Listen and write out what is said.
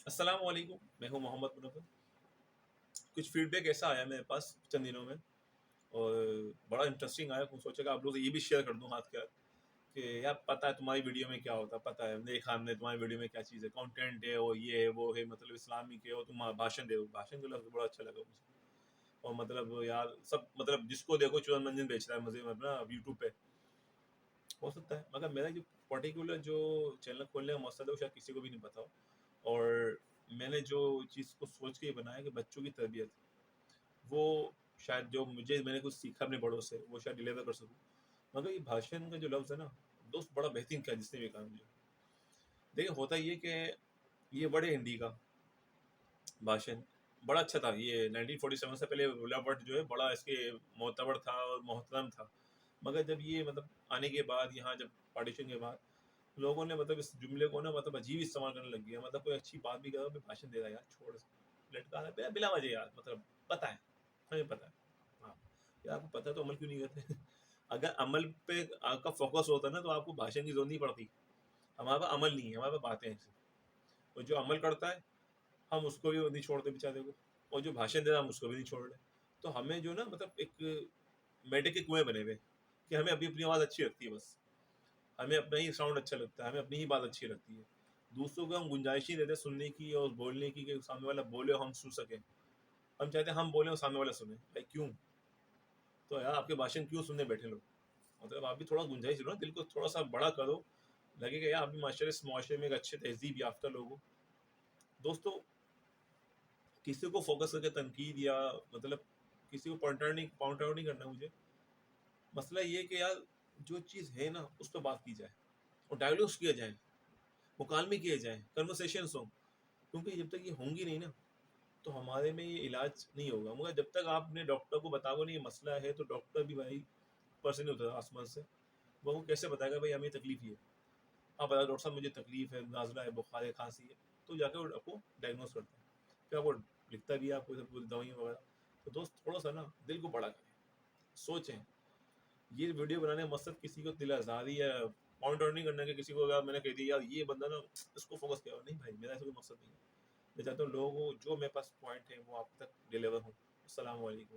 السلام علیکم، میں ہوں محمد منور۔ کچھ فیڈ بیک ایسا آیا میرے پاس چند دنوں میں، اور بڑا انٹرسٹنگ آیا، سوچا کہ آپ لوگ سے یہ بھی شیئر کر دوں ہاتھ کے ہاتھ کہ یار پتہ ہے تمہاری ویڈیو میں کیا ہوتا ہے، پتہ ہے دیکھا ہم نے تمہاری ویڈیو میں کیا چیز ہے، کانٹینٹ ہے، وہ یہ ہے وہ ہے، مطلب اسلامک ہے، اور تم بھاشن دے ہو، بھاشن کا لفظ بڑا اچھا لگا مجھے۔ اور مطلب یار سب مطلب جس کو دیکھو چون منجن بیچ رہا ہے مزے میں اپنا یوٹیوب پہ، ہو سکتا ہے، مگر میرا جو پرٹیکولر جو چینل کھولنے کا مقصد ہے وہ شاید کسی کو بھی نہیں پتا ہو، اور میں نے جو چیز کو سوچ کے بنایا کہ بچوں کی تربیت، وہ شاید جو میں نے کچھ سیکھا اپنے بڑوں سے وہ شاید ڈلیور کر سکوں۔ مگر یہ بھاشن کا جو لفظ ہے نا دوست، بڑا بہترین کیا جس نے بھی کہا مجھے۔ دیکھیں ہوتا یہ کہ یہ بڑے ہندی کا بھاشن بڑا اچھا تھا، یہ 1947 سے پہلے ولا بٹ جو ہے بڑا اس کے معتبر تھا اور محترم تھا، مگر جب یہ مطلب آنے کے بعد یہاں جب پارٹیشن کے بعد لوگوں نے مطلب اس جملے کو نا مطلب عجیب استعمال کرنے لگ گیا، مطلب کوئی اچھی بات بھی کرا بھاشن دے رہا ہے یار چھوڑ، لٹکا رہا ہے بلا وجہ یار، مطلب پتہ ہے ہمیں پتہ ہے، ہاں یار آپ کو پتہ ہے تو عمل کیوں نہیں کرتے؟ اگر عمل پہ آپ کا فوکس ہوتا نا تو آپ کو بھاشن کی ضرورت نہیں پڑتی۔ ہمارے پاس عمل نہیں ہے، ہمارے پاس باتیں ہیں صرف، اور جو عمل کرتا ہے ہم اس کو بھی نہیں چھوڑتے بیچارے کو، اور جو بھاشن دے رہا ہم اس کو بھی نہیں چھوڑ رہے۔ تو ہمیں جو نا مطلب ایک میڈے کے کنویں بنے ہوئے کہ ہمیں اپنی آواز اچھی لگتی ہے، بس ہمیں اپنا ہی ساؤنڈ اچھا لگتا ہے، ہمیں اپنی ہی بات اچھی لگتی ہے، دوسروں کو ہم گنجائش ہی دیتے سننے کی اور بولنے کی کہ سامنے والا بولے اور ہم سن سکیں۔ ہم چاہتے ہیں ہم بولیں اور سامنے والا سنیں، بھائی کیوں؟ تو یار آپ کے بھاشن کیوں سننے بیٹھے لوگ؟ مطلب آپ بھی تھوڑا گنجائش دو نا، دل کو تھوڑا سا بڑا کرو، لگے کہ یار آپ بھی معاشرے اس معاشرے میں ایک اچھے تہذیب یافتہ لوگ ہو۔ دوستو کسی کو فوکس کر کے تنقید یا مطلب کسی کو پوائنٹ آؤٹ نہیں کرنا مجھے، مسئلہ یہ کہ یار جو چیز ہے نا اس پہ بات کی جائے اور ڈائیلوگس کیا جائیں، مکالمے کیے جائیں، کنورسیشنس ہوں، کیونکہ جب تک یہ ہوں گی نہیں نا تو ہمارے میں یہ علاج نہیں ہوگا۔ مگر جب تک آپ نے ڈاکٹر کو بتاؤ نہیں یہ مسئلہ ہے تو ڈاکٹر بھی بھائی پرسن نہیں ہوتا آسمان سے، وہ کیسے بتائے گا بھائی ہمیں تکلیف یہ ہے، آپ بتاؤ ڈاکٹر صاحب مجھے تکلیف ہے، نازلہ ہے، بخار ہے، کھانسی ہے، تو جا کے آپ کو ڈائگنوز کرتا ہے، پھر آپ کو لکھتا بھی ہے آپ کو سب کچھ دوائیاں وغیرہ۔ تو دوست تھوڑا سا نا دل کو بڑا کریں، سوچیں۔ یہ ویڈیو بنانے کا مقصد کسی کو دل آزاری یا پوائنٹ آؤٹ نہیں کرنا کہ کسی کو اگر میں نے کہہ دیا یار یہ بندہ نا اس کو فوکس کیا، نہیں بھائی میرا ایسا کوئی مقصد نہیں ہے۔ میں چاہتا ہوں لوگوں جو میرے پاس پوائنٹ ہیں وہ آپ تک ڈیلیور ہوں۔ السلام علیکم۔